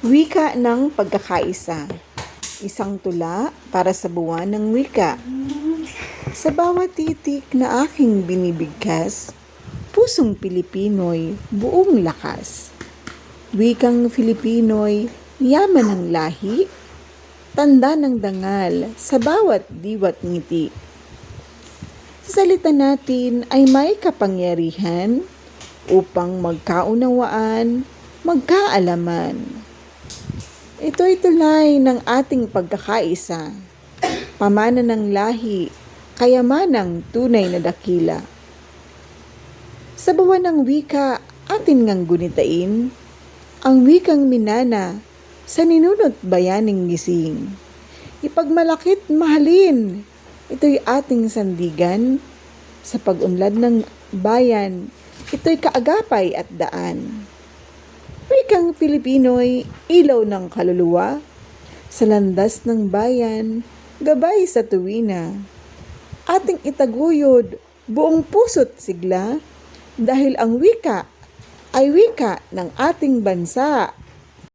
Wika ng pagkakaisa. Isang tula para sa buwan ng wika. Sa bawat titik na aking binibigkas, pusong Pilipino'y buong lakas. Wikang Filipino'y yaman ng lahi, tanda ng dangal sa bawat diwa't ngiti. Sa salita natin ay may kapangyarihan upang magkaunawaan, magkaalaman. Ito'y tulay ng ating pagkakaisa, pamana ng lahi, kayamanang tunay na dakila. Sa buwan ng wika, atin ngang gunitain, ang wikang minana sa ninunot bayaning gising. Ipagmalakit mahalin, ito'y ating sandigan, sa pag-unlad ng bayan, ito'y kaagapay at daan. Wikang Pilipino'y ilaw ng kaluluwa, sa landas ng bayan, gabay sa tuwina. Ating itaguyod, buong puso't sigla, dahil ang wika ay wika ng ating bansa.